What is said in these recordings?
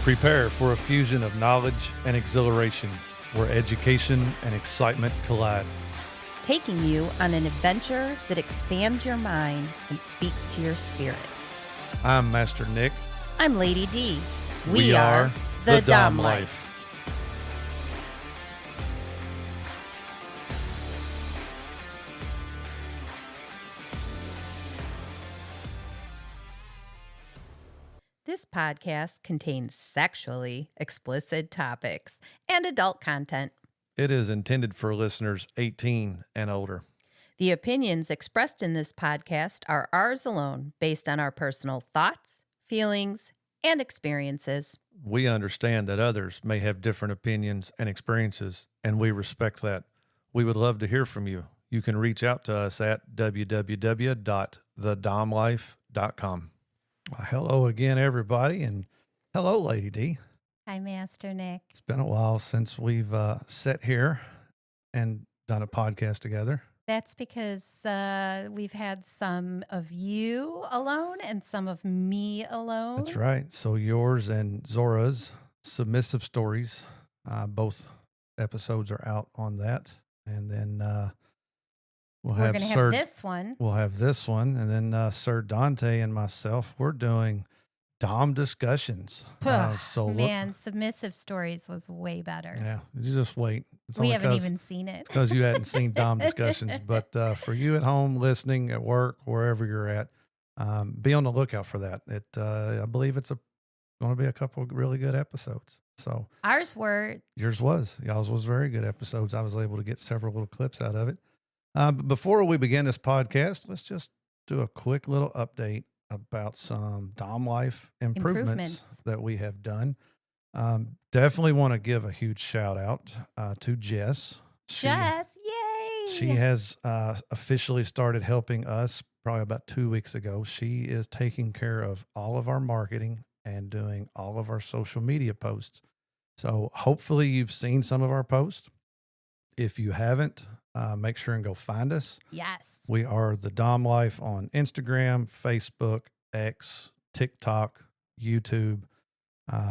Prepare for a fusion of knowledge and exhilaration where education and excitement collide. Taking you on an adventure that expands your mind and speaks to your spirit. I'm Master Nick. I'm Lady D. We are the Dom Life. This podcast contains sexually explicit topics and adult content. It is intended for listeners 18 and older. The opinions expressed in this podcast are ours alone, based on our personal thoughts, feelings, and experiences. We understand that others may have different opinions and experiences, and we respect that. We would love to hear from you. You can reach out to us at www.thedomlife.com. Hello again, everybody, and hello, Lady D. Hi, Master Nick. It's been a while since we've sat here and done a podcast together. That's because we've had some of you alone and some of me alone. That's right. So yours and Zora's submissive stories, both episodes are out on that, and then we're going to have this one. We'll have this one, and then Sir Dante and myself, we're doing Dom discussions. Submissive stories was way better. Yeah, you just wait. We haven't even seen it. Because you hadn't seen Dom discussions. But for you at home, listening, at work, wherever you're at, be on the lookout for that. I believe it's going to be a couple of really good episodes. So yours was. Y'all's was very good episodes. I was able to get several little clips out of it. But before we begin this podcast, let's just do a quick little update about some Dom Life improvements that we have done. Definitely want to give a huge shout out to Jess. Yay! She has officially started helping us probably about 2 weeks ago. She is taking care of all of our marketing and doing all of our social media posts. So hopefully you've seen some of our posts. If you haven't, make sure and go find us. Yes. We are the Dom Life on Instagram, Facebook, X, TikTok, YouTube.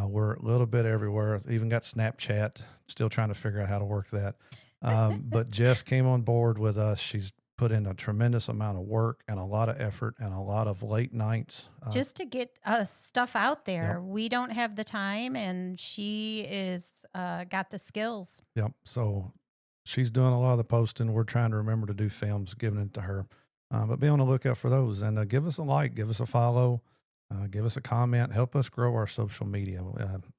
We're a little bit everywhere. Even got Snapchat. Still trying to figure out how to work that. But Jess came on board with us. She's put in a tremendous amount of work and a lot of effort and a lot of late nights. Just to get stuff out there. Yep. We don't have the time, and she is got the skills. Yep. So she's doing a lot of the posting. We're trying to remember to do films, giving it to her. But be on the lookout for those. And give us a like, give us a follow, give us a comment, help us grow our social media.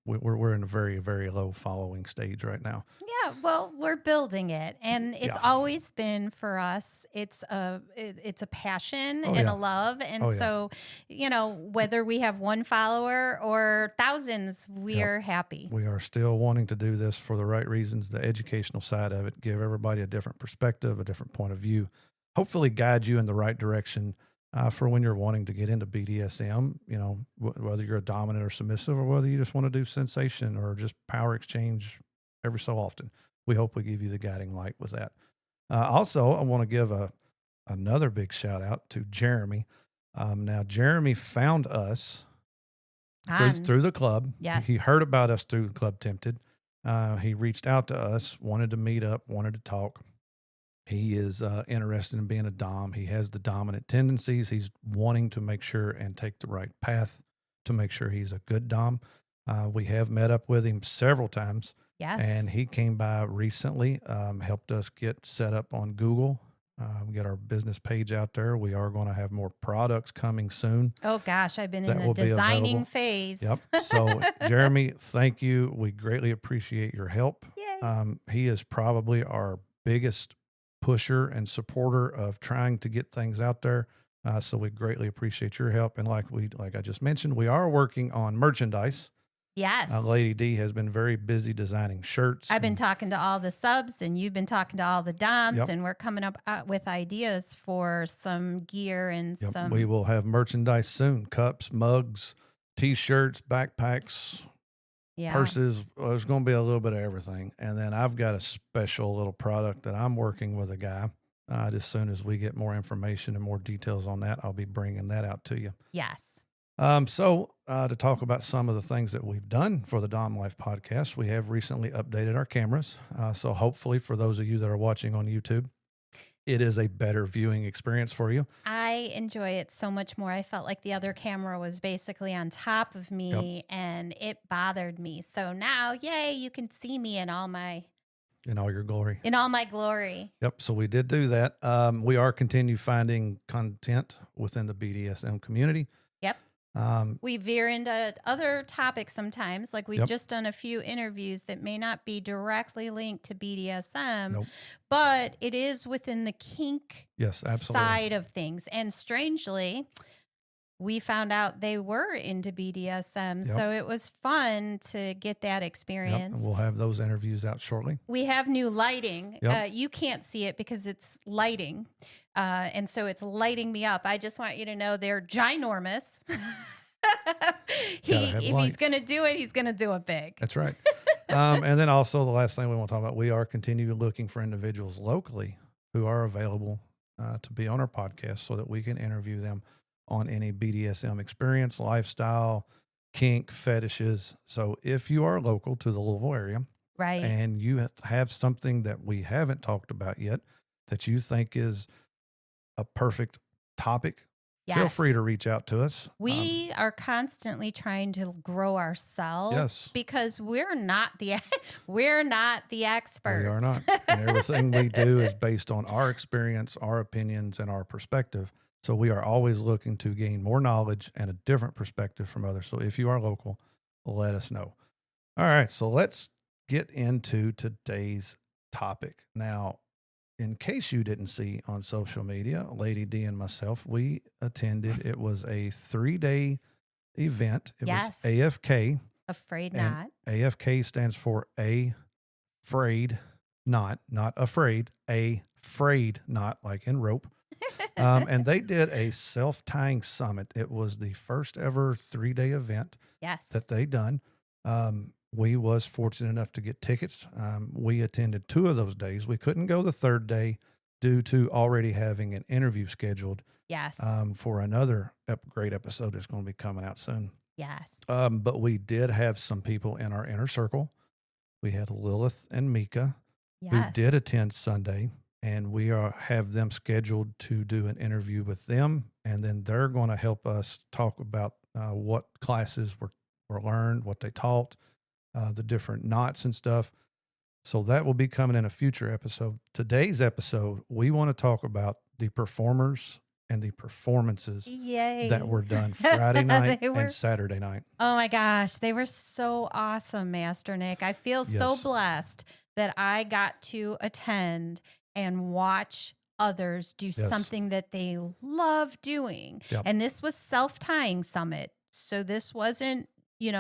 We're in a very, very low following stage right now. Yeah, well, we're building it. And it's always been for us, it's a passion and a love. And so, whether we have one follower or thousands, we are happy. We are still wanting to do this for the right reasons, the educational side of it, give everybody a different perspective, a different point of view, hopefully guide you in the right direction for when you're wanting to get into BDSM, whether you're a dominant or submissive, or whether you just want to do sensation or just power exchange every so often. We hope we give you the guiding light with that. Also, I want to give another big shout out to Jeremy. Now, Jeremy found us through the club. Yes. He heard about us through Club Tempted. He reached out to us, wanted to meet up, wanted to talk. He is interested in being a Dom. He has the dominant tendencies. He's wanting to make sure and take the right path to make sure he's a good Dom. We have met up with him several times. Yes. And he came by recently, helped us get set up on Google. We got our business page out there. We are going to have more products coming soon. Oh, gosh, I've been in the designing phase. Yep. So, Jeremy, thank you. We greatly appreciate your help. Yay. He is probably our biggest pusher and supporter of trying to get things out there. So we greatly appreciate your help. And like I just mentioned, we are working on merchandise. Yes. Lady D has been very busy designing shirts. I've been talking to all the subs, and you've been talking to all the Doms, Yep. and we're coming up with ideas for some gear and some. We will have merchandise soon. Cups, mugs, T-shirts, backpacks, purses. There's going to be a little bit of everything. And then I've got a special little product that I'm working with a guy. As soon as we get more information and more details on that, I'll be bringing that out to you. Yes. To talk about some of the things that we've done for the Dom Life podcast, we have recently updated our cameras. So hopefully, for those of you that are watching on YouTube, it is a better viewing experience for you. I enjoy it so much more. I felt like the other camera was basically on top of me and it bothered me. So now, yay, you can see me in all your glory. In all my glory. Yep. So we did do that. We are continue finding content within the BDSM community. Yep. We veer into other topics sometimes. Like we've just done a few interviews that may not be directly linked to BDSM, but it is within the kink side of things. And strangely, we found out they were into BDSM. So it was fun to get that experience. And we'll have those interviews out shortly. We have new lighting. You can't see it because it's lighting. And so it's lighting me up. I just want you to know they're ginormous. If he's going to do it, he's going to do it big. That's right. And then also the last thing we want to talk about, we are continuing looking for individuals locally who are available to be on our podcast so that we can interview them on any BDSM experience, lifestyle, kink, fetishes. So if you are local to the Louisville area, right, and you have something that we haven't talked about yet that you think is a perfect topic, feel free to reach out to us. We are constantly trying to grow ourselves because we're not the experts. We are not. And everything we do is based on our experience, our opinions, and our perspective. So we are always looking to gain more knowledge and a different perspective from others. So if you are local, let us know. All right. So let's get into today's topic. Now, in case you didn't see on social media, Lady D and myself, we attended. It was a 3-day event. It was AFK. Afraid Not. AFK stands for afraid not afraid, afraid not, like in rope. And they did a self-tying summit. It was the first ever 3-day event that they done. We was fortunate enough to get tickets. We attended 2 of those days. We couldn't go the 3rd day due to already having an interview scheduled. For another great episode that's going to be coming out soon. But we did have some people in our inner circle. We had Lilith and Mika who did attend Sunday. And we have them scheduled to do an interview with them. And then they're going to help us talk about what classes were learned, what they taught, the different knots and stuff. So that will be coming in a future episode. Today's episode, we want to talk about the performers and the performances that were done Friday night and Saturday night. Oh my gosh. They were so awesome, Master Nick. I feel so blessed that I got to attend and watch others do something that they love doing. And this was self-tying summit. So this wasn't,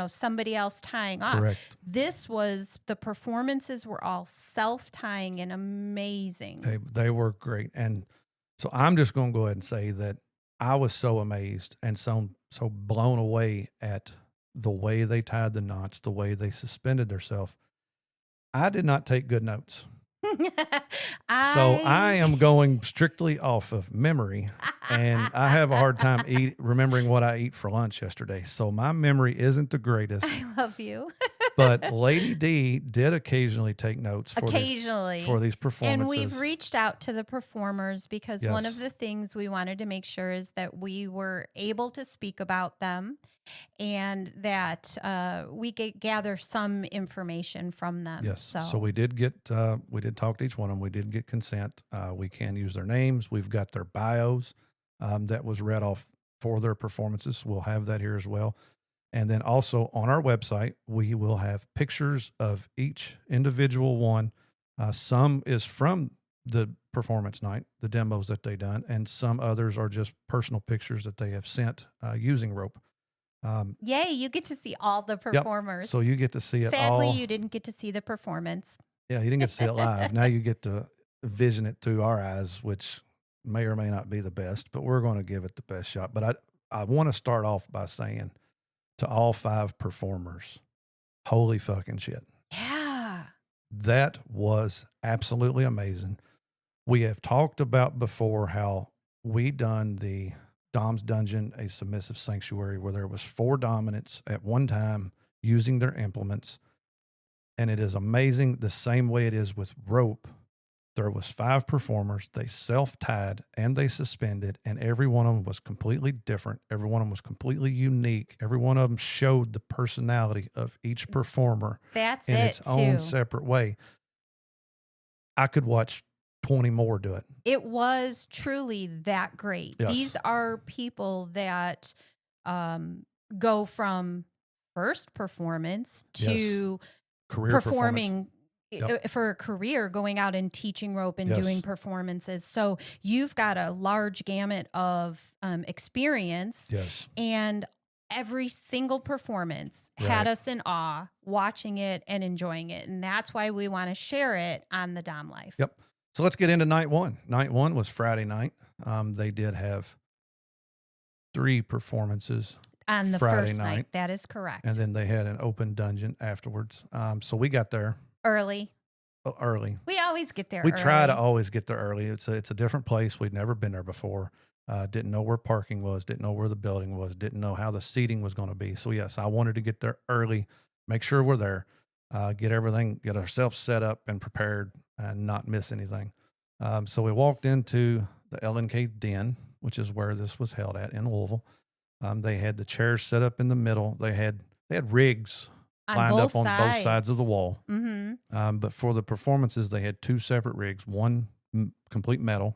somebody else tying off. Correct. This was, the performances were all self-tying and amazing. They were great. And so I'm just going to go ahead and say that I was so amazed and so blown away at the way they tied the knots, the way they suspended themselves. I did not take good notes. So I am going strictly off of memory, and I have a hard time remembering what I ate for lunch yesterday. So my memory isn't the greatest. I love you. But Lady D did occasionally take notes for these performances. And we've reached out to the performers because one of the things we wanted to make sure is that we were able to speak about them and that we gather some information from them. Yes. So we did talk to each one of them. We did get consent. We can use their names. We've got their bios that was read off for their performances. We'll have that here as well. And then also on our website, we will have pictures of each individual one. Some is from the performance night, the demos that they done, and some others are just personal pictures that they have sent using rope. Yay, you get to see all the performers. Yep. So you get to see it all. Sadly, you didn't get to see the performance. Yeah, you didn't get to see it live. Now you get to vision it through our eyes, which may or may not be the best, but we're going to give it the best shot. But I want to start off by saying to all 5 performers, holy fucking shit. Yeah. That was absolutely amazing. We have talked about before how we done the Dom's Dungeon, a submissive sanctuary, where there was 4 dominants at one time using their implements. And it is amazing, the same way it is with rope. There was 5 performers. They self-tied and they suspended, and every one of them was completely different. Every one of them was completely unique. Every one of them showed the personality of each performer That's in it its own too. separate way. I could watch 20 more do it. It was truly that great. Yes. These are people that go from first performance to Career performing Yep. for a career, going out and teaching rope and Yes. doing performances. So you've got a large gamut of experience. Yes. And every single performance Right. had us in awe watching it and enjoying it. And that's why we want to share it on the Dom Life. Yep. So let's get into night one. Night one was Friday night. They did have 3 performances On the Friday first night. night. That is correct. And then they had an open dungeon afterwards. So we got there Early. early. We always get there We early. try to always get there early. It's a different place. We'd never been there before. Didn't know where parking was. Didn't know where the building was. Didn't know how the seating was going to be. So yes, I wanted to get there early, make sure we're there, get ourselves set up and prepared, and not miss anything. So we walked into the LNK Den, which is where this was held at in Louisville. They had the chairs set up in the middle. They had rigs lined up on both sides of the wall. Mm-hmm. But for the performances, they had 2 separate rigs, one complete metal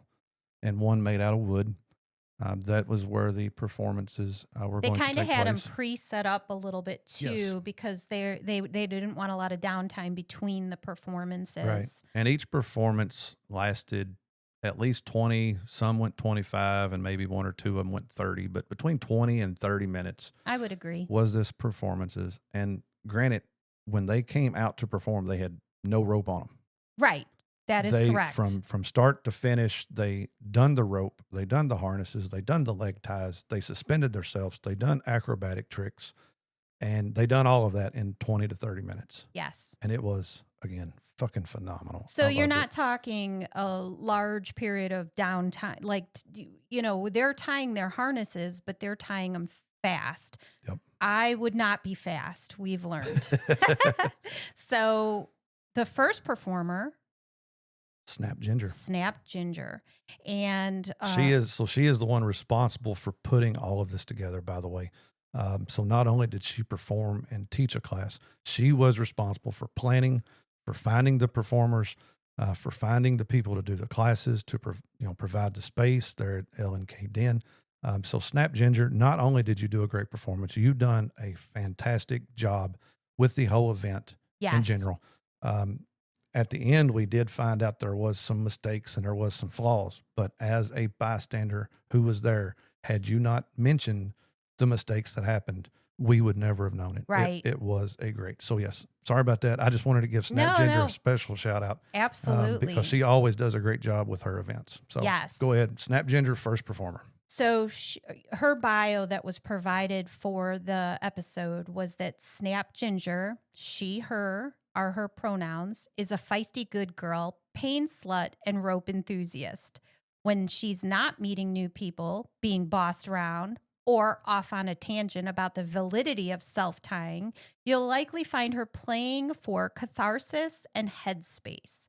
and one made out of wood. That was where the performances were going to take place. They kind of had them pre-set up a little bit too, Yes. because they didn't want a lot of downtime between the performances. Right. And each performance lasted at least 20, some went 25, and maybe 1 or 2 of them went 30, but between 20 and 30 minutes I would agree. was this performances. And granted, when they came out to perform, they had no rope on them. Right. That is correct. From start to finish, they done the rope, they done the harnesses, they done the leg ties, they suspended themselves, they done acrobatic tricks, and they done all of that in 20 to 30 minutes. Yes. And it was, again, fucking phenomenal. So you're not talking a large period of downtime. Like, they're tying their harnesses, but they're tying them fast. Yep. I would not be fast, we've learned. So the first performer, Snap Ginger. And she is the one responsible for putting all of this together, by the way. So not only did she perform and teach a class, she was responsible for planning, for finding the performers, for finding the people to do the classes, to provide the space there at LNK Den. So Snap Ginger, not only did you do a great performance, you've done a fantastic job with the whole event in general. At the end, we did find out there was some mistakes and there was some flaws, but as a bystander who was there, had you not mentioned the mistakes that happened, we would never have known it. Right. It was a great. So yes, sorry about that. I just wanted to give Snap Ginger a special shout out. Absolutely. Because she always does a great job with her events. So yes. Go ahead. Snap Ginger, first performer. So her bio that was provided for the episode was that Snap Ginger, she, her, are her pronouns, is a feisty good girl, pain slut, and rope enthusiast. When she's not meeting new people, being bossed around, or off on a tangent about the validity of self-tying, you'll likely find her playing for catharsis and headspace.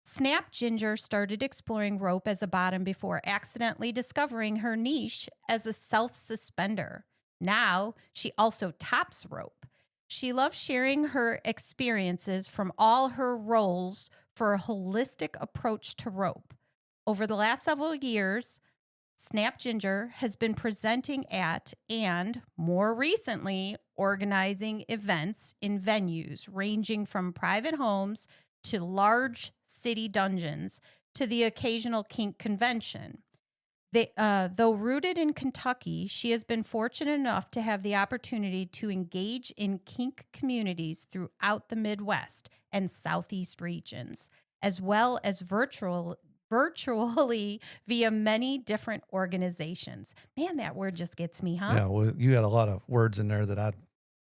Snap Ginger started exploring rope as a bottom before accidentally discovering her niche as a self-suspender. Now, she also tops rope. She loves sharing her experiences from all her roles for a holistic approach to rope. Over the last several years, Snap Ginger has been presenting at and, more recently, organizing events in venues ranging from private homes to large city dungeons to the occasional kink convention. Though rooted in Kentucky, she has been fortunate enough to have the opportunity to engage in kink communities throughout the Midwest and Southeast regions, as well as virtually via many different organizations. Man, that word just gets me, huh? Yeah, well, you had a lot of words in there that I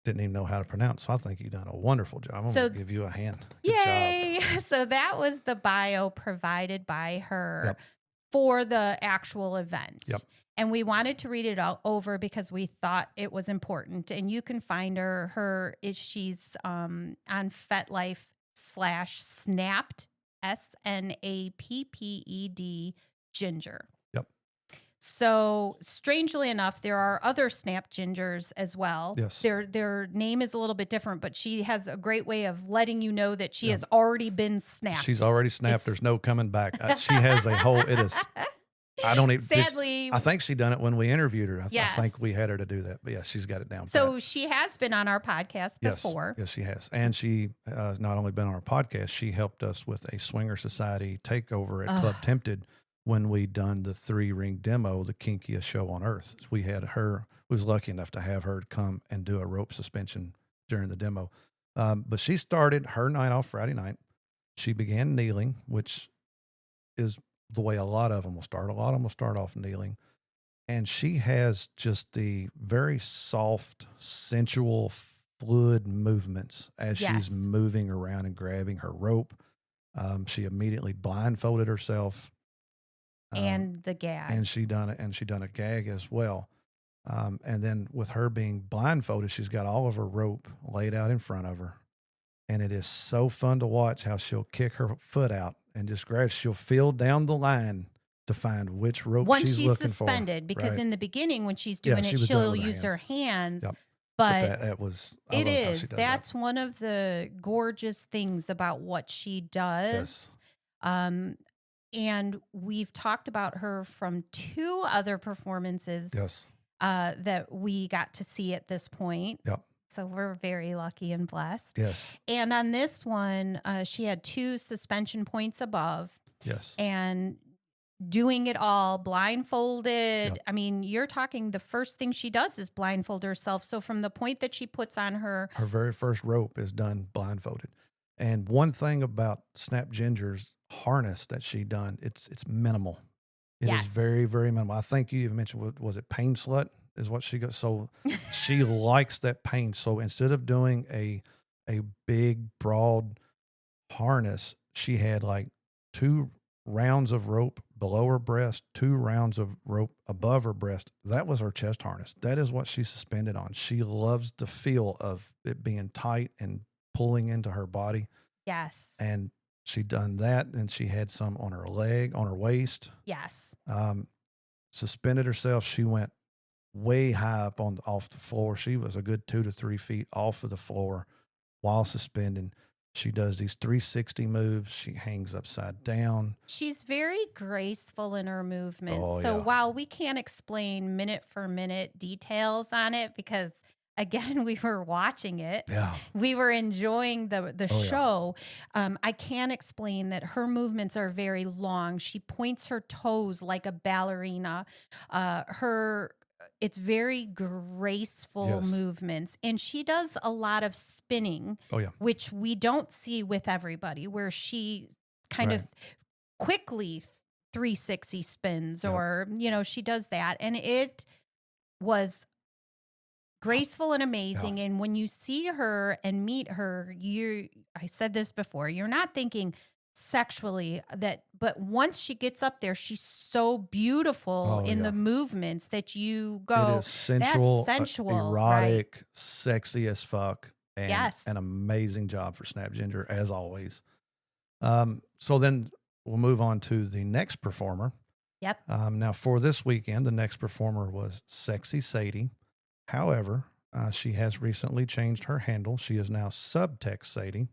didn't even know how to pronounce. So I think you've done a wonderful job. I'm going to give you a hand. Good yay! job. So that was the bio provided by her. Yep. for the actual event. Yep. And we wanted to read it all over because we thought it was important. And you can find her she's on FetLife/snapped, SNAPPED Ginger. Yep. So strangely enough, there are other Snap Gingers as well. Yes. Their name is a little bit different, but she has a great way of letting you know that she has already been snapped. She's already snapped. There's no coming back. She has a whole, it is, I don't even, sadly, I think she done it when we interviewed her. I think we had her to do that, but yeah, she's got it down. So pat. she has been on our podcast before. Yes, she has. And she not only been on our podcast, she helped us with a Swinger Society takeover at Club Tempted when we done the 3-ring demo, the kinkiest show on earth. We had her, we was lucky enough to have her come and do a rope suspension during the demo. But she started her night off Friday night. She began kneeling, which is the way a lot of them will start. A lot of them will start off kneeling. And she has just the very soft, sensual, fluid movements as she's moving around and grabbing her rope. She immediately blindfolded herself. And the gag. And she done it, and she done a gag as well. And then with her being blindfolded, she's got all of her rope laid out in front of her. And it is so fun to watch how she'll kick her foot out and just grab. She'll feel down the line to find which rope she's looking suspended, for. Because in the beginning when she's doing it, she'll use her hands. Yep. But that was, that's one of the gorgeous things about what she does. Yes. And we've talked about her from 2 other performances that we got to see at this point. Yep. So we're very lucky and blessed. Yes. And on this one, she had 2 suspension points above. Yes. And doing it all blindfolded. Yep. I mean, you're talking the first thing she does is blindfold herself. So from the point that she puts on her very first rope is done blindfolded. And one thing about Snap Ginger's harness that she done, it's minimal. It is very, very minimal. I think you even mentioned, was it pain slut is what she got. So she likes that pain. So instead of doing a big, broad harness, she had like 2 rounds of rope below her breast, 2 rounds of rope above her breast. That was her chest harness. That is what she suspended on. She loves the feel of it being tight and pulling into her body. Yes. And she done that, and she had some on her leg, on her waist. Yes. Suspended herself. She went way high up off the floor. She was a good 2 to 3 feet off of the floor while suspending. She does these 360 moves. She hangs upside down. She's very graceful in her movements. While we can't explain minute for minute details on it, because again, we were watching it. Yeah. We were enjoying the show. I can explain that her movements are very long. She points her toes like a ballerina. It's very graceful movements. And she does a lot of spinning, which we don't see with everybody, where she kind of quickly 360 spins or, she does that. And it was graceful and amazing. And when you see her and meet her, I said this before, you're not thinking sexually but once she gets up there, she's so beautiful in the movements that you go, it is sensual, that's sensual, erotic, sexy as fuck, and an amazing job for Snap Ginger as always. So then we'll move on to the next performer. Yep. Now for this weekend, the next performer was Sexy Sadie. However, she has recently changed her handle. She is now Subtext Sadie.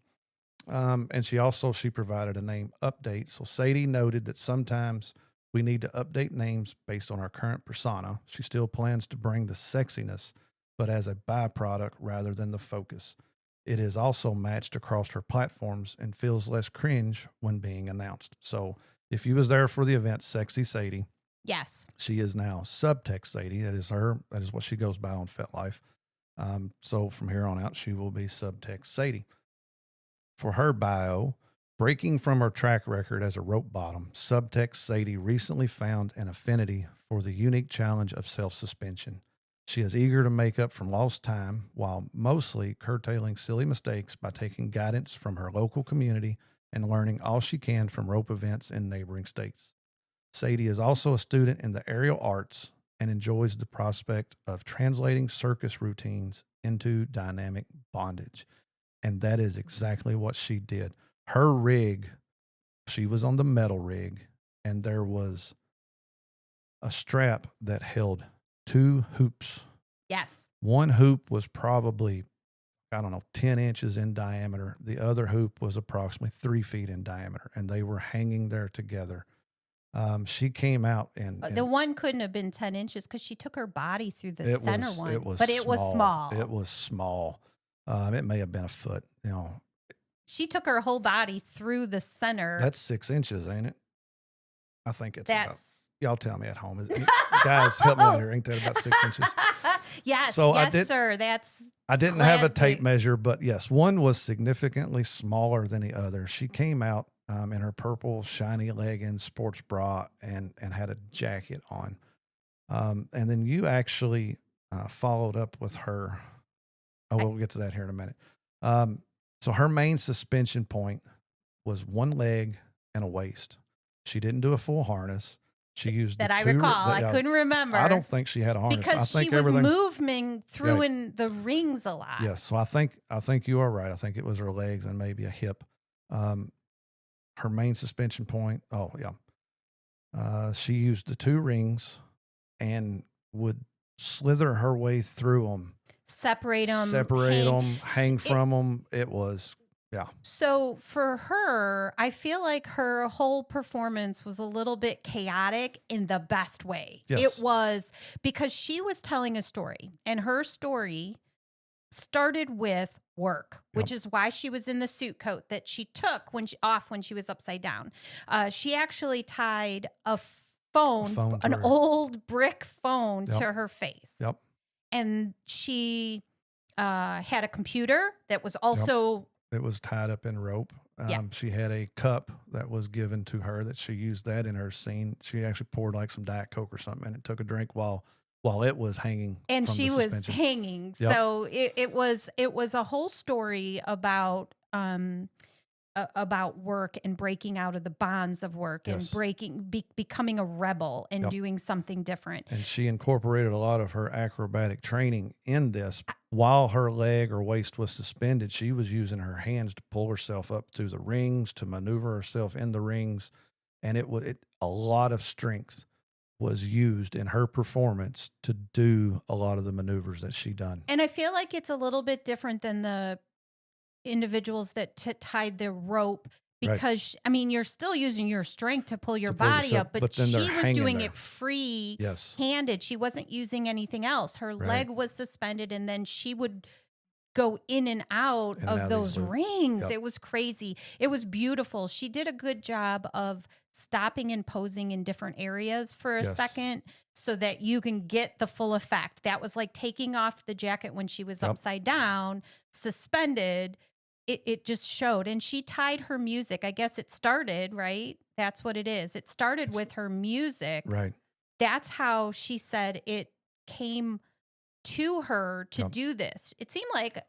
And she provided a name update. So Sadie noted that sometimes we need to update names based on our current persona. She still plans to bring the sexiness, but as a byproduct rather than the focus. It is also matched across her platforms and feels less cringe when being announced. So if you was there for the event, Sexy Sadie. Yes. She is now Subtext Sadie. That is what she goes by on FetLife. So from here on out, she will be Subtext Sadie. For her bio, breaking from her track record as a rope bottom, Subtext Sadie recently found an affinity for the unique challenge of self-suspension. She is eager to make up for lost time while mostly curtailing silly mistakes by taking guidance from her local community and learning all she can from rope events in neighboring states. Sadie is also a student in the aerial arts and enjoys the prospect of translating circus routines into dynamic bondage. And that is exactly what she did. Her rig, she was on the metal rig, and there was a strap that held two hoops. Yes. One hoop was probably, I don't know, 10 inches in diameter. The other hoop was approximately 3 feet in diameter, and they were hanging there together. She came out The one couldn't have been 10 inches because she took her body through the center one. It was but it was small. It was small. It may have been a foot. She took her whole body through the center. That's 6 inches, ain't it? I think it's about. That's Y'all tell me at home. Guys, help me out here. Ain't that about 6 inches? yes, So yes, sir. That's I didn't have a tape measure, but yes, one was significantly smaller than the other. She came out in her purple shiny leggings, sports bra, and had a jacket on. And then you actually followed up with her. Oh, we'll get to that here in a minute. So her main suspension point was one leg and a waist. She didn't do a full harness. She used that I recall. I couldn't remember. I don't think she had a harness because I think she was moving through in the rings a lot. Yes, so I think you are right. I think it was her legs and maybe a hip. Her main suspension point. Oh yeah, she used the two rings and would slither her way through them, separate them, hang from them. It was. Yeah. So for her, I feel like her whole performance was a little bit chaotic in the best way. Yes. It was because she was telling a story, and her story started with work, which is why she was in the suit coat that she took when she was upside down. She actually tied a phone an old brick phone to her face. Yep. And she had a computer that was also... It was tied up in rope. She had a cup that was given to her that she used that in her scene. She actually poured like some Diet Coke or something and took a drink while it was hanging. And she was hanging. Yep. So it was a whole story about work and breaking out of the bonds of work and becoming a rebel and doing something different. And she incorporated a lot of her acrobatic training in this. While her leg or waist was suspended, she was using her hands to pull herself up through the rings, to maneuver herself in the rings. And a lot of strength was used in her performance to do a lot of the maneuvers that she done. And I feel like it's a little bit different than the individuals that tied the rope, because I mean, you're still using your strength to pull your body up, but she was doing it free handed. She wasn't using anything else. Her leg was suspended, and then she would go in and out of those rings. Yep. It was crazy. It was beautiful. She did a good job of stopping and posing in different areas for a second so that you can get the full effect. That was like taking off the jacket when she was upside down, suspended. It just showed. And she tied her music. I guess it started, right? That's what it is. It started with her music. Right. That's how she said it came to her to do this. It seemed like,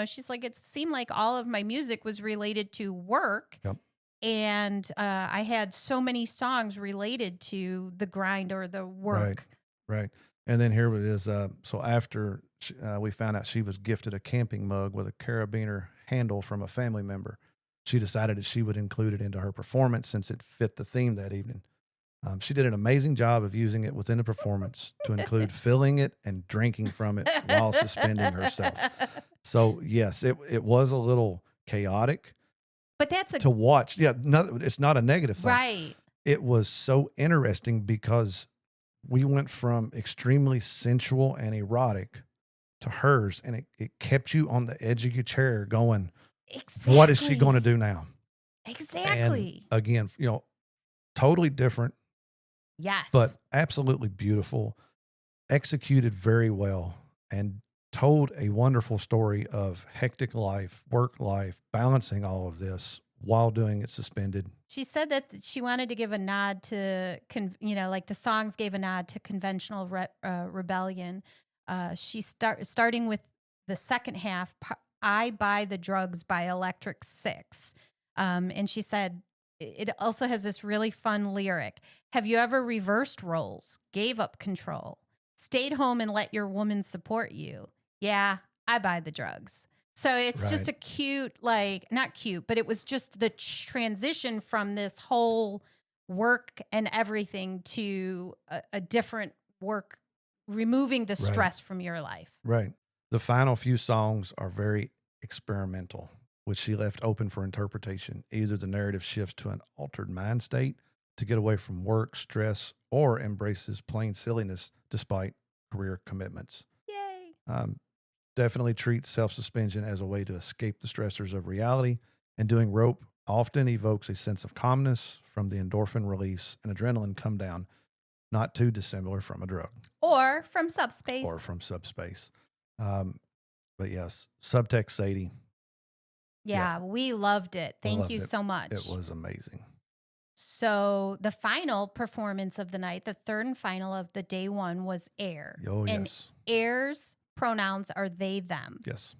she's like, it seemed like all of my music was related to work. Yep. And I had so many songs related to the grind or the work. Right. And then here it is. So after we found out she was gifted a camping mug with a carabiner handle from a family member, she decided that she would include it into her performance since it fit the theme that evening. She did an amazing job of using it within the performance to include filling it and drinking from it while suspending herself. So yes, it was a little chaotic, but that's to watch. Yeah, it's not a negative thing. Right. It was so interesting because we went from extremely sensual and erotic to hers, and it kept you on the edge of your chair going, exactly. What is she going to do now? Exactly. And again, totally different. Yes. But absolutely beautiful, executed very well, and told a wonderful story of hectic life, work life, balancing all of this while doing it suspended. She said that she wanted to give a nod to, like the songs gave a nod to conventional rebellion. She starting with the second half, I Buy the Drugs by Electric Six. And she said, it also has this really fun lyric. Have you ever reversed roles, gave up control, stayed home and let your woman support you? Yeah, I buy the drugs. So it's just Right. a cute, like, not cute, but it was just the transition from this whole work and everything to a different work, removing the Right. stress from your life. Right. The final few songs are very experimental, which she left open for interpretation. Either the narrative shifts to an altered mind state to get away from work, stress, or embraces plain silliness despite career commitments. Yay. Definitely treats self suspension as a way to escape the stressors of reality, and doing rope often evokes a sense of calmness from the endorphin release and adrenaline come down, not too dissimilar from a drug Or from subspace. or from subspace. Um, but yes, Subtext Sadie. Yeah, we loved it. We Thank loved you it. so much. It was amazing. So the final performance of the night, the third and final of the day one, was Air. Oh, and yes. Air's pronouns are they, them. Yes.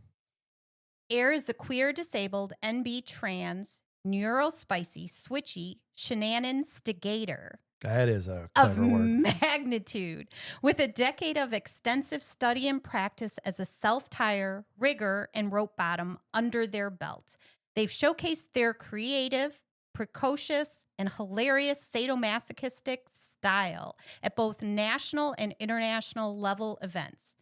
Air is a queer, disabled, NB trans, neurospicy, switchy, shenanistigator That is a of clever word. magnitude, with a decade of extensive study and practice as a self-tire, rigger, and rope bottom under their belt. They've showcased their creative, precocious, and hilarious sadomasochistic style at both national and international level events.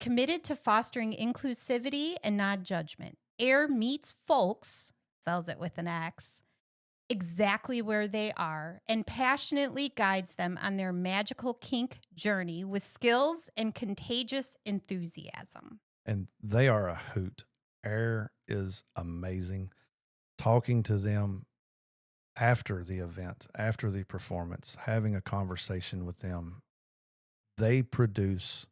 Committed to fostering inclusivity and non-judgment, Air meets folks, spells it with an X, exactly where they are and passionately guides them on their magical kink journey with skills and contagious enthusiasm. And they are a hoot. Air is amazing. Talking to them after the event, after the performance, having a conversation with them, they produce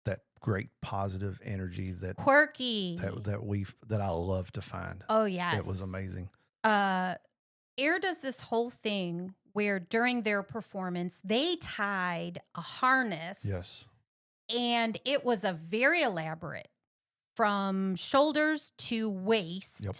that great positive energy Quirky. that I love to find. Oh, yes. It was amazing. Air does this whole thing where during their performance, they tied a harness. Yes. And it was a very elaborate from shoulders to waist. Yep.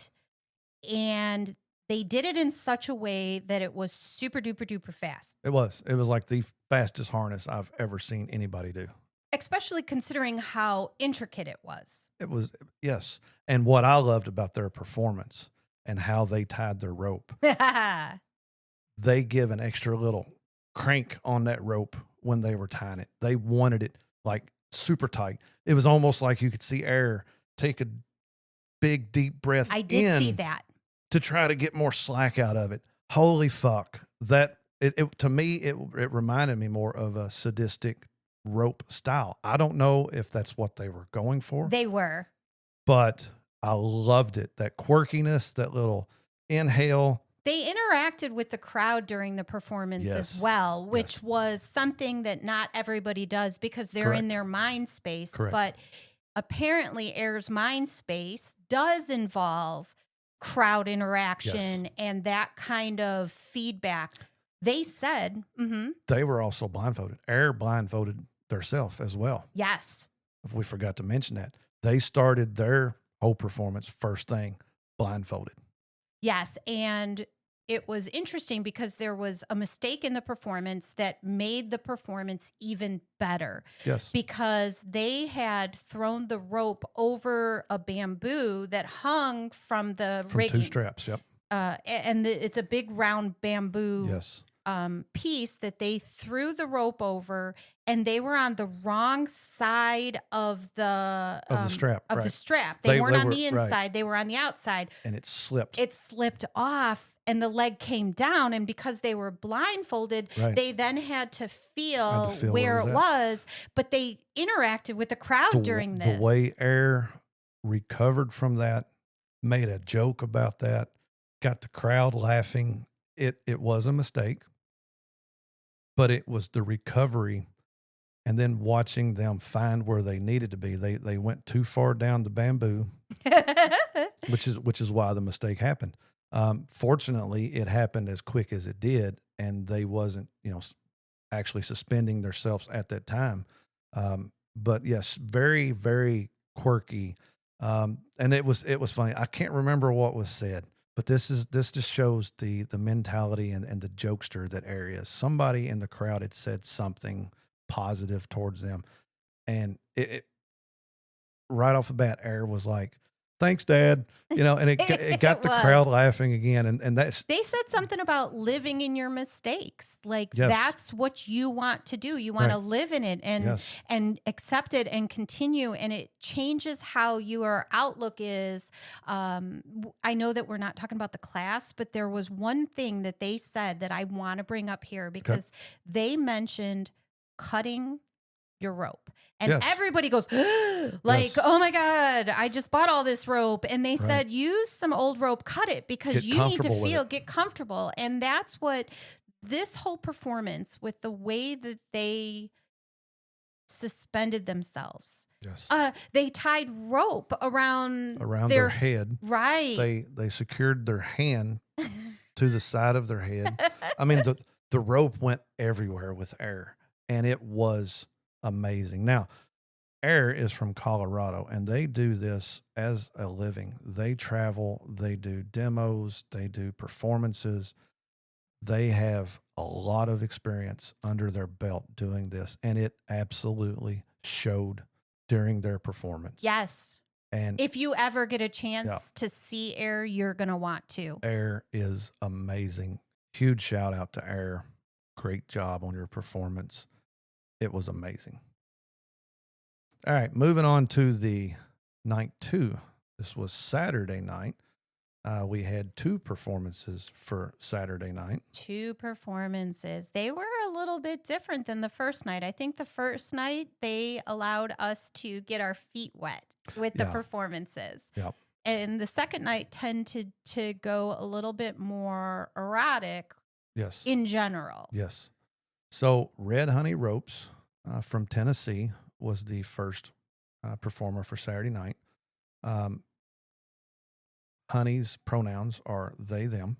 And they did it in such a way that it was super duper duper fast. It was like the fastest harness I've ever seen anybody do. Especially considering how intricate it was. It was, yes. And what I loved about their performance and how they tied their rope, they give an extra little crank on that rope when they were tying it. They wanted it like super tight. It was almost like you could see Air take a big, deep breath I did see that. To try to get more slack out of it. Holy fuck. To me, it reminded me more of a sadistic rope style. I don't know if that's what they were going for. They were. But I loved it. That quirkiness, that little inhale. They interacted with the crowd during the performance as well, which was something that not everybody does because they're in their mind space. Correct. But apparently Air's mind space does involve crowd interaction and that kind of feedback. They said they were also blindfolded. Air blindfolded themselves as well. Yes. If we forgot to mention that. They started their whole performance first thing blindfolded. Yes. And it was interesting because there was a mistake in the performance that made the performance even better. Yes. Because they had thrown the rope over a bamboo that hung from the rigging. 2 straps, yep. And it's a big round bamboo yes. Piece that they threw the rope over, and they were on the wrong side of the strap. Of right. the strap. They weren't on the inside; right. they were on the outside. And it slipped. It slipped off, and the leg came down. And because they were blindfolded, right. they then had to feel where it was. But they interacted with the crowd during this. The way Air recovered from that, made a joke about that, got the crowd laughing. It was a mistake. But it was the recovery and then watching them find where they needed to be. They went too far down the bamboo, which is why the mistake happened. Fortunately, it happened as quick as it did, and they wasn't, actually suspending themselves at that time. But yes, very, very quirky. And it was funny. I can't remember what was said, But this just shows the mentality and the jokester that Air is. Somebody in the crowd had said something positive towards them, and it right off the bat, Air was like, "Thanks, Dad," and it got It the crowd was. laughing again, and that's They said something about living in your mistakes. Like yes, that's what you want to do. You want to right, live in it yes, and accept it and continue, and it changes how your outlook is. I know that we're not talking about the class, but there was one thing that they said that I want to bring up here okay, because they mentioned cutting your rope. And yes, everybody goes, like, yes, oh my God, I just bought all this rope. And they right. said, use some old rope, cut it because Get you need to comfortable with it. get comfortable. And that's what this whole performance, with the way that they suspended themselves. Yes, They tied rope around around their their head, right. they secured their hand to the side of their head. I mean, the rope went everywhere with Air, and it was amazing. Now, Air is from Colorado, and they do this as a living. They travel, they do demos, they do performances. They have a lot of experience under their belt doing this, and it absolutely showed during their performance. Yes. And If you ever get a yeah, chance to see Air, you're going to want to. Air is amazing. Huge shout out to Air. Great job on your performance. It was amazing. All right, moving on to the night two. This was Saturday night. We had two performances for Saturday night. Two performances. They were a little bit different than the first night. I think the first night they allowed us to get our feet wet with the Yeah. performances. Yep. And the second night tended to go a little bit more erratic Yes. in general. Yes. So Red Honey Ropes from Tennessee was the first performer for Saturday night. Honey's pronouns are they, them.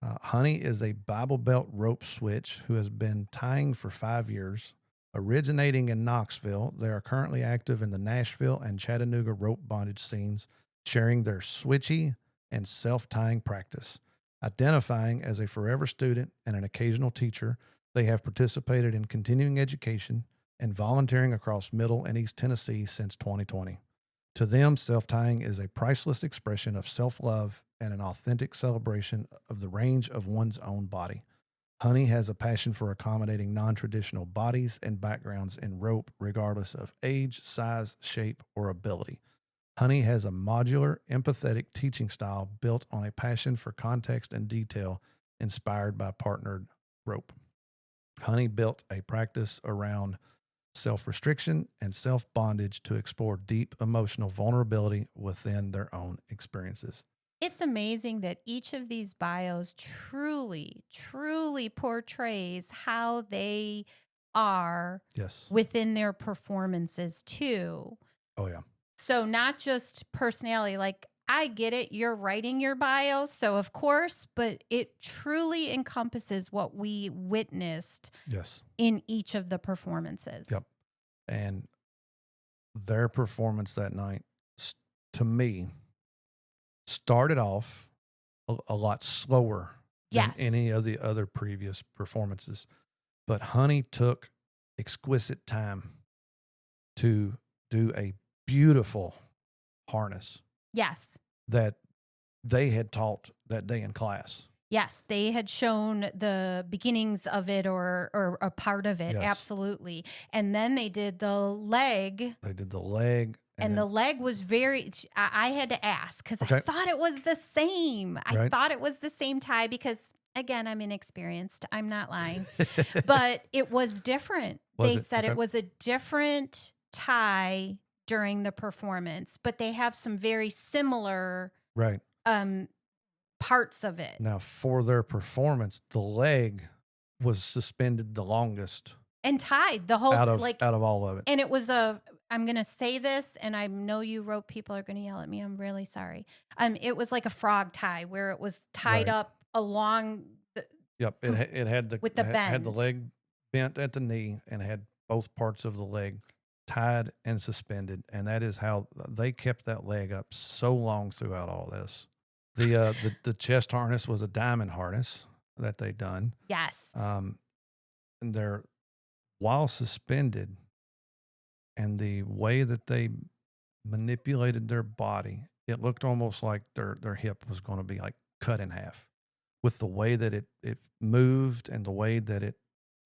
Honey is a Bible Belt rope switch who has been tying for 5 years. Originating in Knoxville, they are currently active in the Nashville and Chattanooga rope bondage scenes, sharing their switchy and self tying practice. Identifying as a forever student and an occasional teacher, they have participated in continuing education and volunteering across Middle and East Tennessee since 2020. To them, self tying is a priceless expression of self love and an authentic celebration of the range of one's own body. Honey has a passion for accommodating non traditional bodies and backgrounds in rope, regardless of age, size, shape, or ability. Honey has a modular, empathetic teaching style built on a passion for context and detail, inspired by partnered rope. Honey built a practice around self restriction and self bondage to explore deep emotional vulnerability within their own experiences. It's amazing that each of these bios truly, truly portrays how they are Yes. within their performances too. Oh, yeah. So not just personality, like I get it, you're writing your bio, so of course, but it truly encompasses what we witnessed Yes. in each of the performances. Yep. And their performance that night, to me, started off a lot slower than Yes. any of the other previous performances. But Honey took exquisite time to do a beautiful harness Yes. that they had taught that day in class. Yes, they had shown the beginnings of it or a part of it, Yes. absolutely. And then they did the leg. They did the leg. And the leg was very, I had to ask because I thought it was the same. I thought it was the same tie because, again, I'm inexperienced. I'm not lying. But it was different. They said it was a different tie during the performance, but they have some very similar parts of it. Now, for their performance, the leg was suspended the longest and tied the whole out of all of it. And it was I'm going to say this, and I know you rope people are going to yell at me. I'm really sorry. It was like a frog tie where it was tied up along the. Yep, it had the with the bend. Had the leg bent at the knee and had both parts of the leg tied and suspended, and that is how they kept that leg up so long throughout all this. The chest harness was a diamond harness that they done. Yes. And they're while suspended, and the way that they manipulated their body, it looked almost like their hip was going to be like cut in half with the way that it moved and the way that it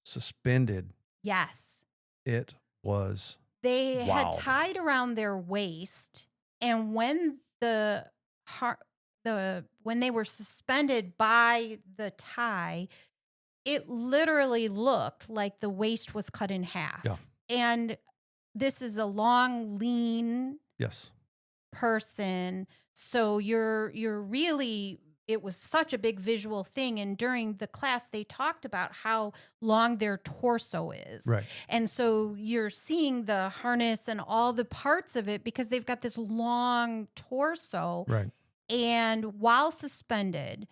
suspended. Yes. It was They had wild. tied around their waist, and when when they were suspended by the tie, it literally looked like the waist was cut in half. Yeah. And this is a long, lean Yes. person. So you're really, it was such a big visual thing. And during the class, they talked about how long their torso is. Right. And so you're seeing the harness and all the parts of it because they've got this long torso. Right. And while suspended,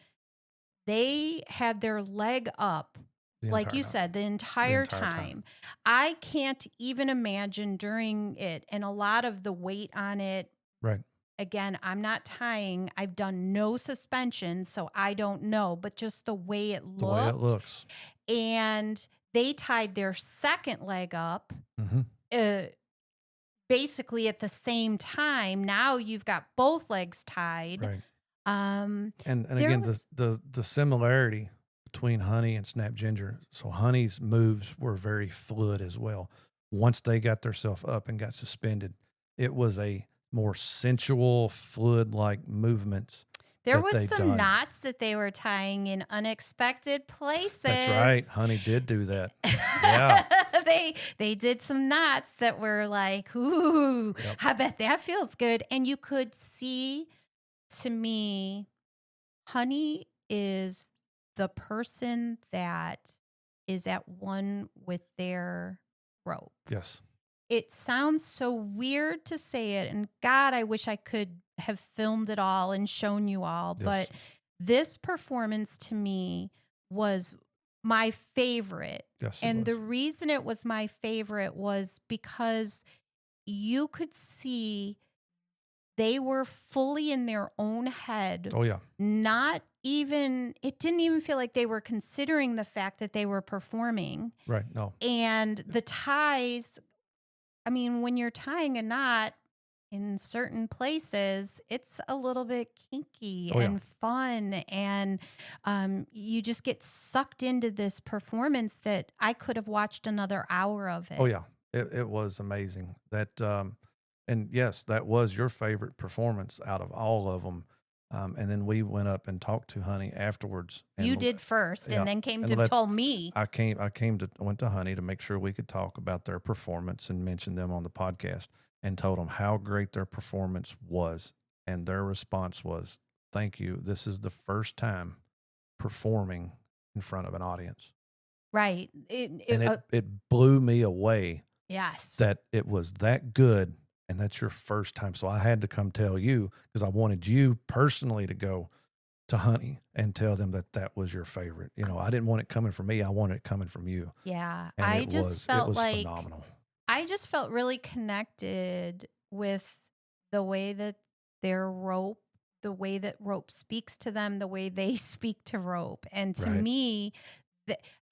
they had their leg up, like you said, the entire time. I can't even imagine during it, and a lot of the weight on it. Right. Again, I'm not tying. I've done no suspension, so I don't know, but just the way it looked. The way it looks. And they tied their second leg up. Basically at the same time. Now you've got both legs tied. Right. And again, the similarity between Honey and Snap Ginger. So Honey's moves were very fluid as well. Once they got themselves up and got suspended, it was a more sensual, fluid-like movements. There was some knots that they were tying in unexpected places. That's right. Honey did do that. Yeah. They did some knots that were like, ooh, yep. I bet that feels good. And you could see, to me, Honey is the person that is at one with their rope. Yes. It sounds so weird to say it, and God, I wish I could have filmed it all and shown you all, yes. But this performance to me was my favorite. Yes, and the reason it was my favorite was because you could see they were fully in their own head. Oh, yeah. It didn't even feel like they were considering the fact that they were performing. Right, no. And the ties, I mean, when you're tying a knot in certain places, it's a little bit kinky and fun. And you just get sucked into this performance that I could have watched another hour of it. Oh, yeah. It was amazing. And yes, that was your favorite performance out of all of them. And then we went up and talked to Honey afterwards. You did first, and then told me. I went to Honey to make sure we could talk about their performance and mention them on the podcast, and told them how great their performance was. And their response was, "Thank you. This is the first time performing in front of an audience." Right. It blew me away. Yes. That it was that good. And that's your first time. So I had to come tell you, because I wanted you personally to go to Honey and tell them that that was your favorite. You know, I didn't want it coming from me. I wanted it coming from you. Yeah. And it was phenomenal. I just felt really connected with the way that their rope, the way that rope speaks to them, the way they speak to rope. And to me,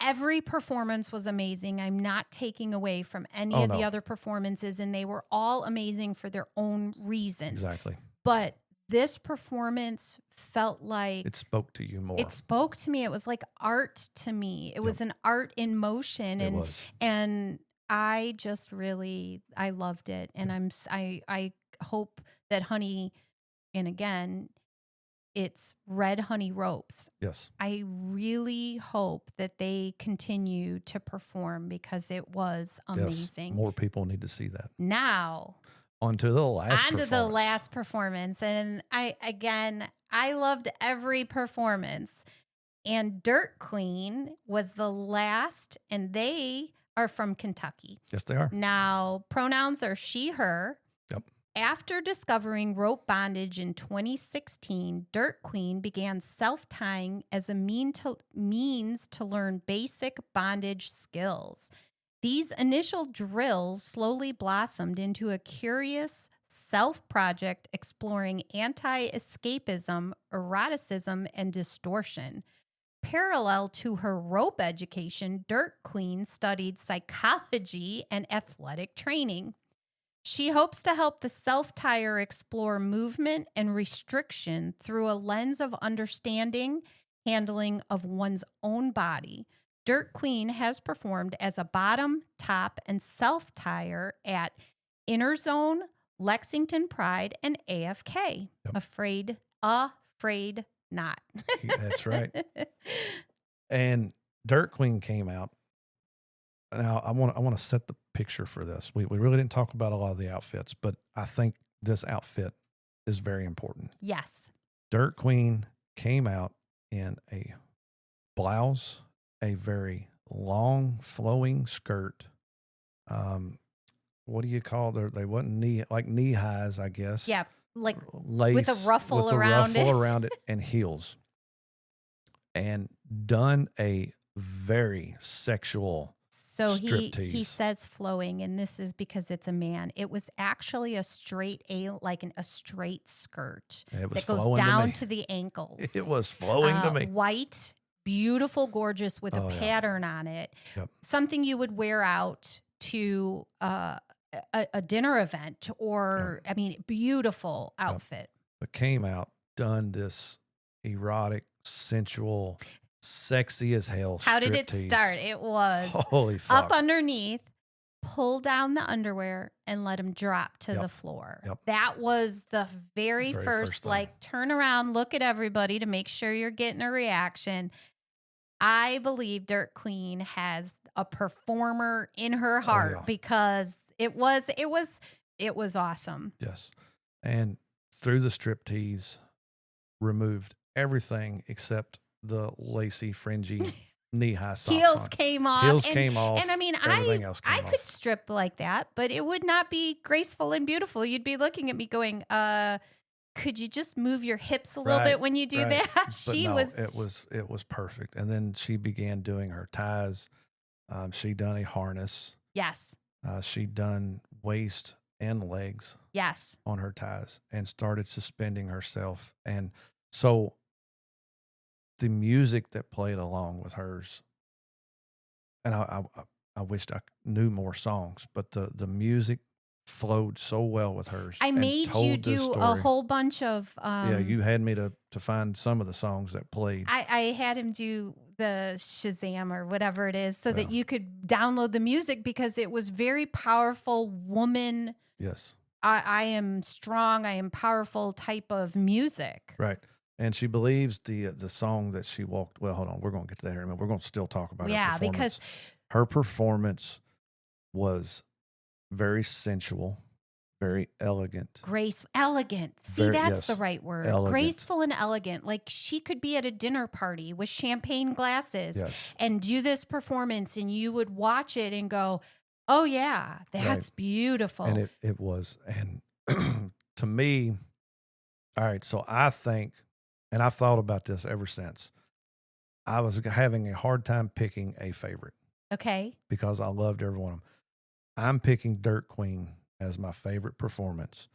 every performance was amazing. I'm not taking away from any of the other performances, and they were all amazing for their own reasons. Exactly. But this performance felt like it spoke to you more. It spoke to me. It was like art to me. It was an art in motion. And I just really, I loved it. And I hope that Honey, and again, it's Red Honey Ropes. Yes. I really hope that they continue to perform because it was amazing. Yes. More people need to see that. Now, onto the last performance. And I loved every performance. And Dirt Queen was the last, and they are from Kentucky. Yes, they are. Now, pronouns are she, her. Yep. After discovering rope bondage in 2016, Dirt Queen began self-tying as a means to learn basic bondage skills. These initial drills slowly blossomed into a curious self project exploring anti escapism, eroticism, and distortion. Parallel to her rope education, Dirt Queen studied psychology and athletic training. She hopes to help the self tire explore movement and restriction through a lens of understanding, handling of one's own body. Dirt Queen has performed as a bottom, top, and self tire at Inner Zone, Lexington Pride, and AFK. Yep. Afraid not. That's right. And Dirt Queen came out. Now I want to set the picture for this. We really didn't talk about a lot of the outfits, but I think this outfit is very important. Yes. Dirt Queen came out in a blouse, a very long flowing skirt. What do you call them? They wasn't knee highs, I guess. Yeah, like lace with a ruffle around it and heels, and done a very sexual. So he says flowing, and this is because it's a man. It was actually a straight straight skirt that goes down to the ankles. It was flowing to me. White, beautiful, gorgeous with a pattern on it. Yep. Something you would wear out to a dinner event, or I mean, beautiful outfit. But came out, done this erotic, sensual, sexy as hell. How did it start? It was holy fuck. Up underneath, pull down the underwear and let them drop to the floor. Yep. That was the very first like turn around, look at everybody to make sure you're getting a reaction. I believe Dirt Queen has a performer in her heart because it was awesome. Yes. And through the striptease, removed everything except the lacy, fringy, knee-high socks. Heels came off. And I mean, I could strip like that, but it would not be graceful and beautiful. You'd be looking at me going, could you just move your hips a little bit when you do that? It was perfect. And then she began doing her ties. She done a harness. Yes. She done waist and legs. Yes. On her ties, and started suspending herself. And so the music that played along with hers, and I wished I knew more songs, but the music flowed so well with hers. I made you do a whole bunch of you had me to find some of the songs that played. I had him do the Shazam or whatever it is so that you could download the music, because it was very powerful woman. Yes. I am strong, I am powerful type of music. Right. And she believes the song that she walked. Well, hold on. We're going to get to that here in a minute. We're going to still talk about her performance. Because her performance was very sensual, very elegant. Elegant. See, that's the right word. Elegant. Graceful and elegant. Like she could be at a dinner party with champagne glasses and do this performance, and you would watch it and go, oh, yeah, that's beautiful. And it was. And to me, all right, so I think, and I've thought about this ever since, I was having a hard time picking a favorite. Okay. Because I loved every one of them. I'm picking Dirt Queen as my favorite performance,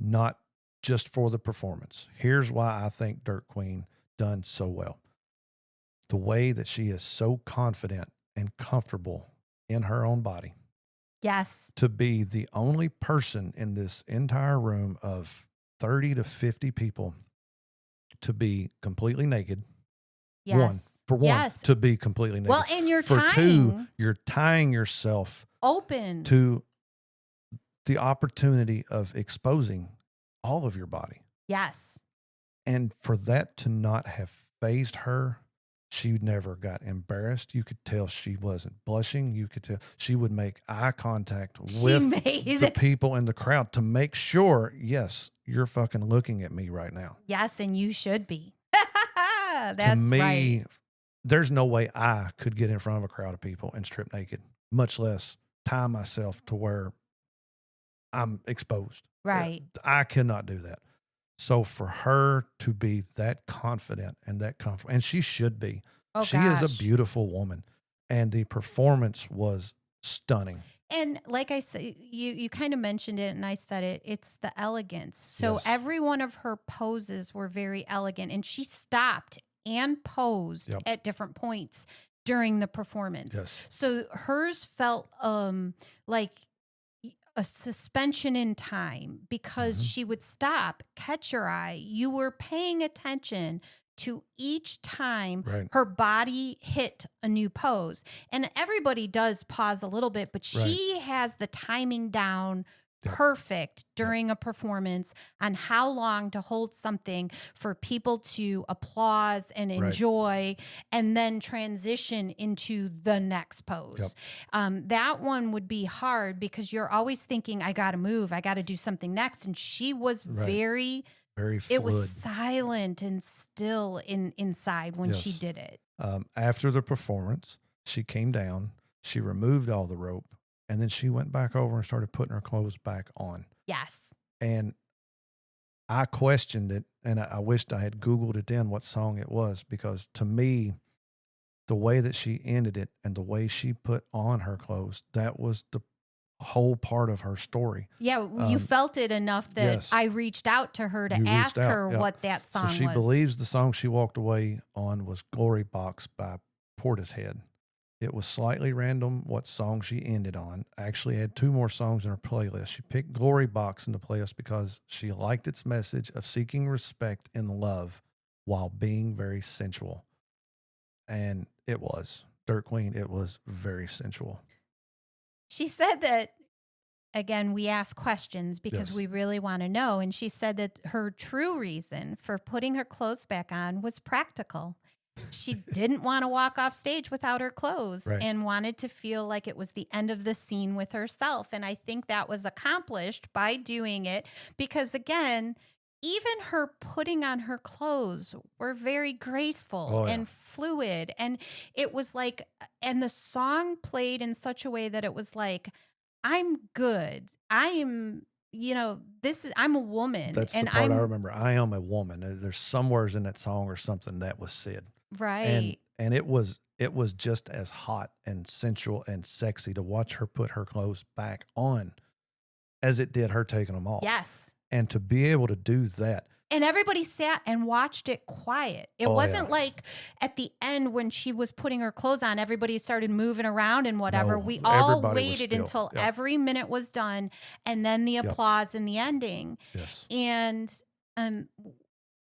not just for the performance. Here's why I think Dirt Queen done so well. The way that she is so confident and comfortable in her own body. Yes. To be the only person in this entire room of 30 to 50 people to be completely naked. Yes. For one, to be completely naked. Well, and for two, you're tying yourself open to the opportunity of exposing all of your body. Yes. And for that to not have fazed her, she never got embarrassed. You could tell she wasn't blushing. You could tell she would make eye contact with the people in the crowd to make sure, yes, you're fucking looking at me right now. Yes, and you should be. That's to me, right. There's no way I could get in front of a crowd of people and strip naked, much less tie myself to where I'm exposed. Right. I cannot do that. So for her to be that confident and that comfortable, and she should be, she is a beautiful woman, and the performance was stunning. And like I said, you kind of mentioned it and I said it, it's the elegance. So Yes. every one of her poses were very elegant, and she stopped and posed Yep. at different points during the performance. Yes. So hers felt like a suspension in time, because she would stop, catch your eye. You were paying attention to each time Right. her body hit a new pose. And everybody does pause a little bit, but Right. she has the timing down Yep. perfect during a performance on how long to hold something for people to applause and Right. enjoy, and then transition into the next pose. Yep. That one would be hard because you're always thinking, I got to move, I got to do something next. And she was Right. very Very it was fluid. silent and still inside when she Yes. did it. After the performance, she came down, she removed all the rope, and then she went back over and started putting her clothes back on. Yes. And I questioned it, and I wished I had Googled it then what song it was, because to me, the way that she ended it and the way she put on her clothes, that was the whole part of her story. Yeah, you felt it enough that Yes. I reached out to her to You reached ask out, her yep. what that song So she was. believes the song she walked away on was Glory Box by Portishead. It was slightly random what song she ended on. Actually had 2 more songs in her playlist. She picked Glory Box in the playlist because she liked its message of seeking respect and love while being very sensual. And it was. Dirt Queen, it was very sensual. She said that, again, we ask questions because Yes. we really want to know. And she said that her true reason for putting her clothes back on was practical. She didn't want to walk off stage without her clothes, Right. and wanted to feel like it was the end of the scene with herself. And I think that was accomplished by doing it because, again, even her putting on her clothes were very graceful and fluid. And it was like, and the song played in such a way that it was like, I'm good. I am, I'm a woman. That's and the part I'm I remember. I am a woman. There's some words in that song or something that was said. right. And it was just as hot and sensual and sexy to watch her put her clothes back on as it did her taking them off. Yes. And to be able to do that. And everybody sat and watched it quiet. It wasn't like at the end when she was putting her clothes on, everybody started moving around and whatever. No, we all everybody was waited still. until Yep. every minute was done, and then the Yep. applause and the ending. Yes. And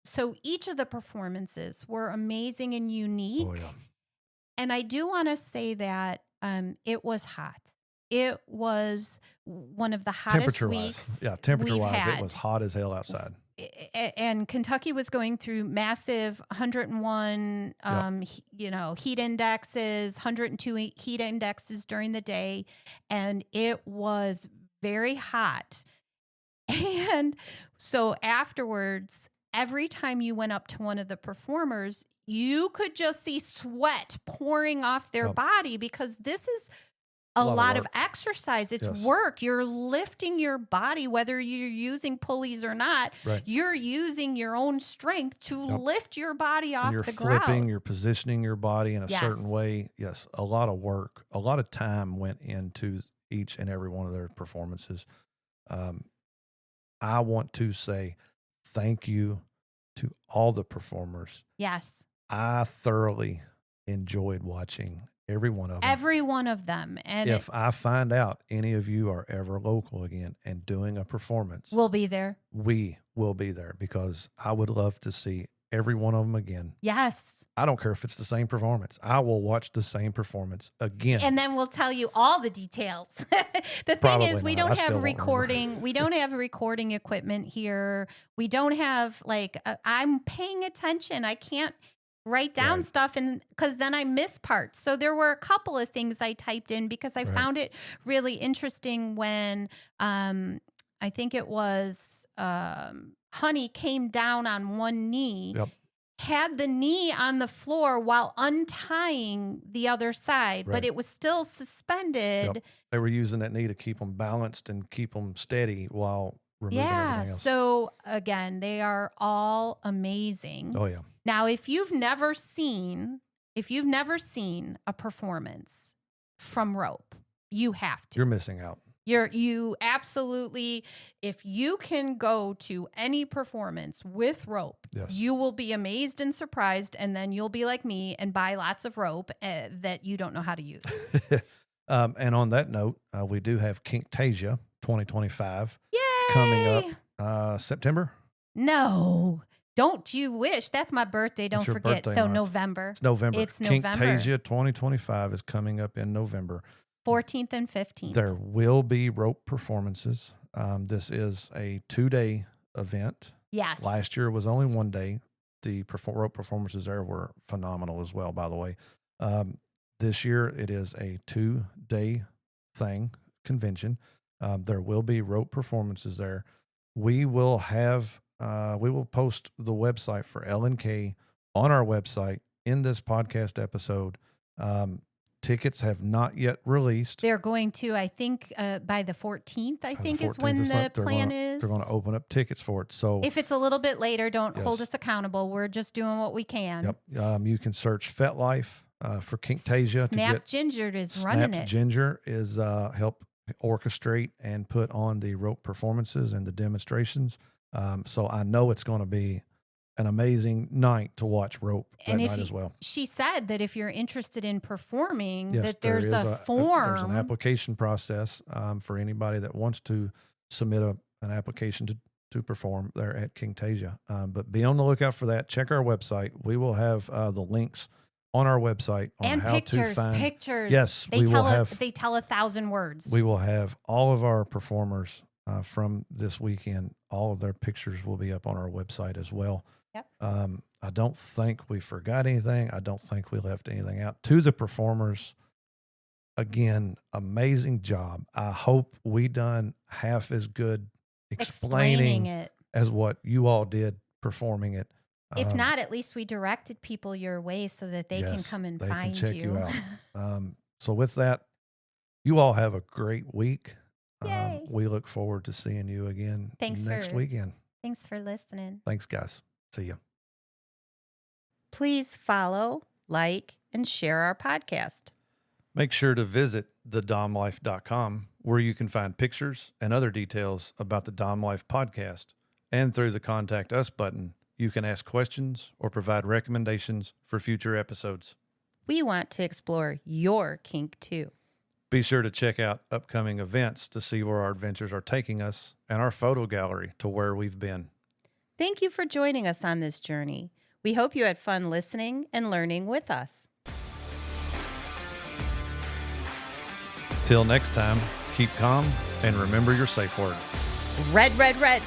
so each of the performances were amazing and unique. Oh, yeah. And I do want to say that it was hot. It was one of the hottest weeks. Yeah, temperature-wise, had. it was hot as hell outside. And Kentucky was going through massive 101, heat indexes, 102 heat indexes during the day. And it was very hot. And so afterwards, every time you went up to one of the performers, you could just see sweat pouring off their body, because this is a lot of exercise. It's work. You're lifting your body, whether you're using pulleys or not. Right. You're using your own strength to lift your body off the ground. You're flipping, you're positioning your body in a certain way. Yes, a lot of work, a lot of time went into each and every one of their performances. I want to say thank you to all the performers. Yes. I thoroughly enjoyed watching every one of them. Every one of them. And if I find out any of you are ever local again and doing a performance, we'll be there. We will be there, because I would love to see every one of them again. Yes. I don't care if it's the same performance. I will watch the same performance again. And then we'll tell you all the details. The thing is, we don't have recording. We don't have recording equipment here. We don't have I'm paying attention. I can't write down stuff, and because then I miss parts. So there were a couple of things I typed in because I found it really interesting when I think it was Honey came down on one knee, had the knee on the floor while untying the other side, but it was still suspended. They were using that knee to keep them balanced and keep them steady while removing everything else. So again, they are all amazing. Oh, yeah. Now, if you've never seen a performance from rope, You have to. You're missing out. You absolutely, if you can go to any performance with rope, you will be amazed and surprised, and then you'll be like me and buy lots of rope that you don't know how to use. And on that note, we do have Kinktasia 2025 Yay! coming up September. No. Don't you wish? That's my birthday. Don't forget. Birthday so month. November. It's November. It's November. Kinktasia 2025 is coming up in November. 14th and 15th. There will be rope performances. This is a 2-day event. Yes. Last year was only 1 day. The rope performances there were phenomenal as well, by the way. This year it is a 2-day convention. There will be rope performances there. We will post the website for LNK on our website in this podcast episode. Tickets have not yet released. They're going to, I think, by the 14th, I think is when the plan is. They're going to open up tickets for it. So if it's a little bit later, don't hold us accountable. We're just doing what we can. Yep. You can search FetLife for Kinktasia. Snap Ginger is running it. Ginger is help orchestrate and put on the rope performances and the demonstrations. So I know it's going to be an amazing night to watch rope that night as well. She said that if you're interested in performing, that there's a form. There's an application process for anybody that wants to submit an application to perform there at Kinktasia. But be on the lookout for that. Check our website. We will have the links on our website on and how to find pictures. Yes, they tell 1,000 words. We will have all of our performers from this weekend. All of their pictures will be up on our website as well. Yep. I don't think we forgot anything. I don't think we left anything out. To the performers, again, amazing job. I hope we done half as good explaining it as what you all did performing it. If not, at least we directed people your way so that they can come and find check you out. So with that, you all have a great week. Yay. We look forward to seeing you again next weekend. Thanks for listening. Thanks, guys. See you. Please follow, like, and share our podcast. Make sure to visit thedomlife.com where you can find pictures and other details about the Dom Life podcast. And through the Contact Us button, you can ask questions or provide recommendations for future episodes. We want to explore your kink too. Be sure to check out upcoming events to see where our adventures are taking us and our photo gallery to where we've been. Thank you for joining us on this journey. We hope you had fun listening and learning with us. Till next time, keep calm and remember your safe word. Red, red, red.